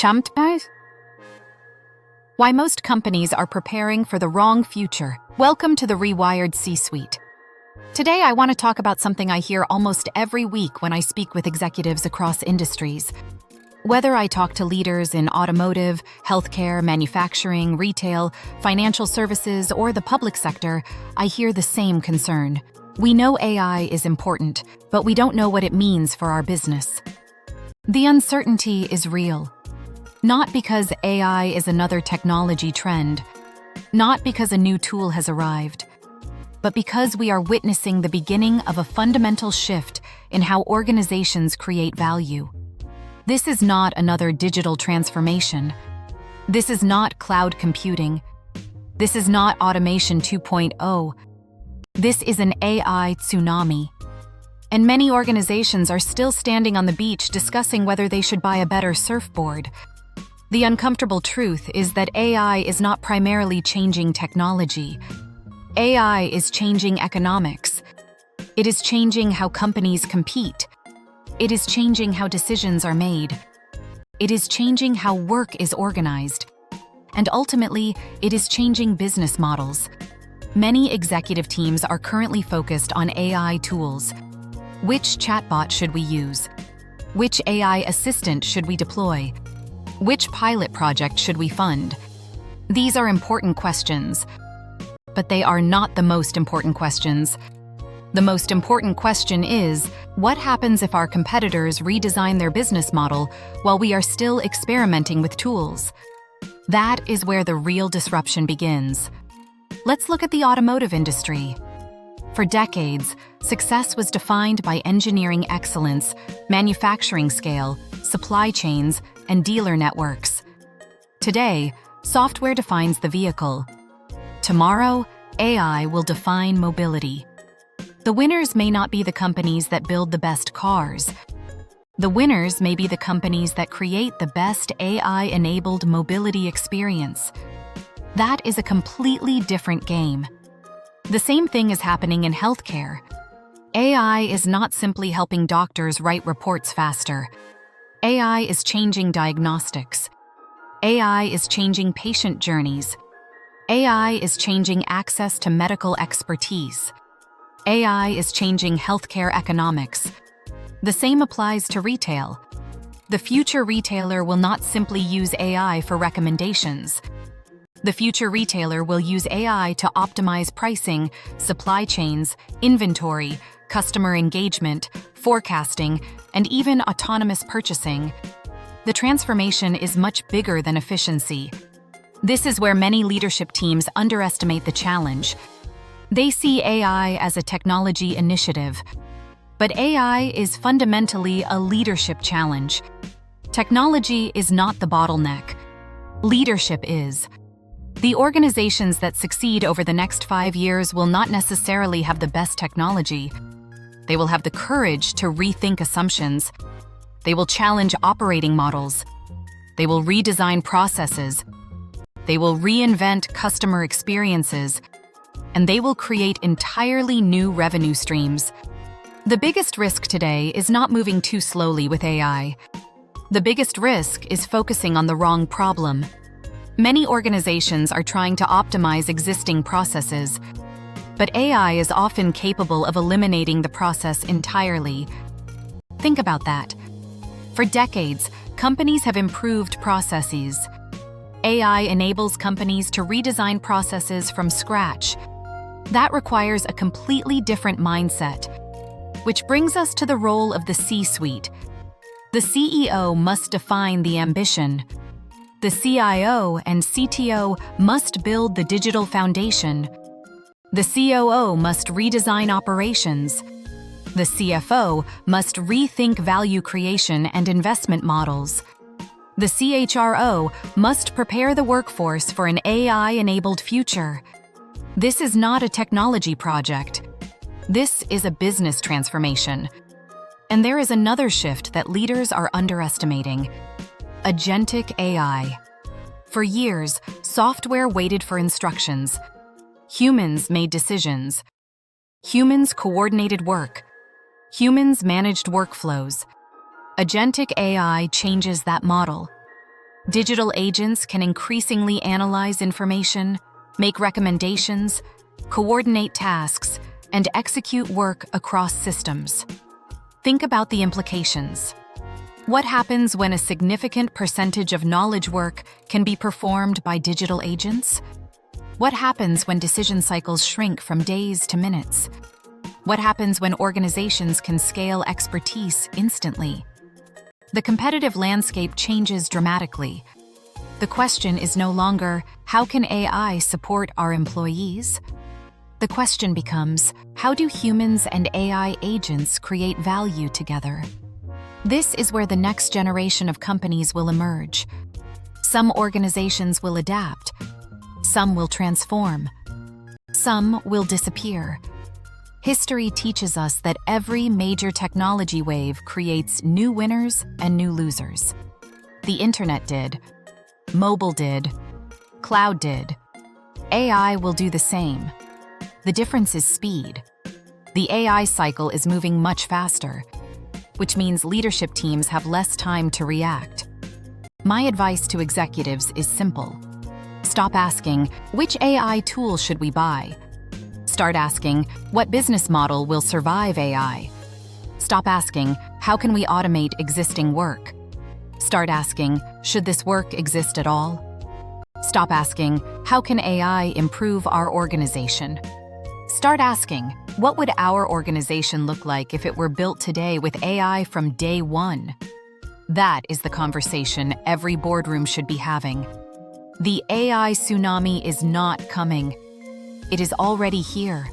Champness? Why most companies are preparing for the wrong future. Welcome to the Rewired C-Suite. Today I want to talk about something I hear almost every week when I speak with executives across industries. Whether I talk to leaders in automotive, healthcare, manufacturing, retail, financial services, or the public sector, I hear the same concern. We know AI is important, but we don't know what it means for our business. The uncertainty is real. Not because AI is another technology trend, not because a new tool has arrived, but because we are witnessing the beginning of a fundamental shift in how organizations create value. This is not another digital transformation. This is not cloud computing. This is not automation 2.0. This is an AI tsunami. And many organizations are still standing on the beach discussing whether they should buy a better surfboard. The uncomfortable truth is that AI is not primarily changing technology. AI is changing economics. It is changing how companies compete. It is changing how decisions are made. It is changing how work is organized. And ultimately, it is changing business models. Many executive teams are currently focused on AI tools. Which chatbot should we use? Which AI assistant should we deploy? Which pilot project should we fund? These are important questions, but they are not the most important questions. The most important question is, what happens if our competitors redesign their business model while we are still experimenting with tools? That is where the real disruption begins. Let's look at the automotive industry. For decades, success was defined by engineering excellence, manufacturing scale, supply chains, and dealer networks. Today, software defines the vehicle. Tomorrow, AI will define mobility. The winners may not be the companies that build the best cars. The winners may be the companies that create the best AI-enabled mobility experience. That is a completely different game. The same thing is happening in healthcare. AI is not simply helping doctors write reports faster. AI is changing diagnostics. AI is changing patient journeys. AI is changing access to medical expertise. AI is changing healthcare economics. The same applies to retail. The future retailer will not simply use AI for recommendations. The future retailer will use AI to optimize pricing, supply chains, inventory, customer engagement, forecasting, and even autonomous purchasing. The transformation is much bigger than efficiency. This is where many leadership teams underestimate the challenge. They see AI as a technology initiative, but AI is fundamentally a leadership challenge. Technology is not the bottleneck. Leadership is. The organizations that succeed over the next 5 years will not necessarily have the best technology. They will have the courage to rethink assumptions. They will challenge operating models. They will redesign processes. They will reinvent customer experiences. And they will create entirely new revenue streams. The biggest risk today is not moving too slowly with AI. The biggest risk is focusing on the wrong problem. Many organizations are trying to optimize existing processes, but AI is often capable of eliminating the process entirely. Think about that. For decades, companies have improved processes. AI enables companies to redesign processes from scratch. That requires a completely different mindset, which brings us to the role of the C-suite. The CEO must define the ambition. The CIO and CTO must build the digital foundation. The COO must redesign operations. The CFO must rethink value creation and investment models. The CHRO must prepare the workforce for an AI-enabled future. This is not a technology project. This is a business transformation. And there is another shift that leaders are underestimating: Agentic AI. For years, software waited for instructions. Humans made decisions. Humans coordinated work. Humans managed workflows. Agentic AI changes that model. Digital agents can increasingly analyze information, make recommendations, coordinate tasks, and execute work across systems. Think about the implications. What happens when a significant percentage of knowledge work can be performed by digital agents? What happens when decision cycles shrink from days to minutes? What happens when organizations can scale expertise instantly? The competitive landscape changes dramatically. The question is no longer, how can AI support our employees? The question becomes, how do humans and AI agents create value together? This is where the next generation of companies will emerge. Some organizations will adapt. Some will transform. Some will disappear. History teaches us that every major technology wave creates new winners and new losers. The internet did. Mobile did. Cloud did. AI will do the same. The difference is speed. The AI cycle is moving much faster, which means leadership teams have less time to react. My advice to executives is simple. Stop asking, which AI tool should we buy? Start asking, what business model will survive AI? Stop asking, how can we automate existing work? Start asking, should this work exist at all? Stop asking, how can AI improve our organization? Start asking, what would our organization look like if it were built today with AI from day one? That is the conversation every boardroom should be having. The AI tsunami is not coming. It is already here.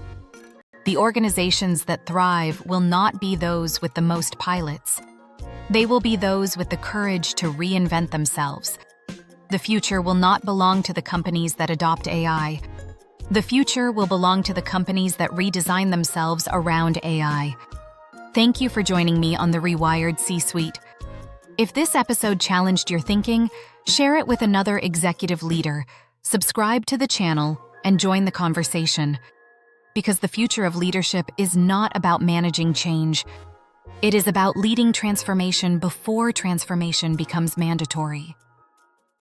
The organizations that thrive will not be those with the most pilots. They will be those with the courage to reinvent themselves. The future will not belong to the companies that adopt AI. The future will belong to the companies that redesign themselves around AI. Thank you for joining me on the Rewired C-Suite. If this episode challenged your thinking, share it with another executive leader, subscribe to the channel, and join the conversation. Because the future of leadership is not about managing change. It is about leading transformation before transformation becomes mandatory.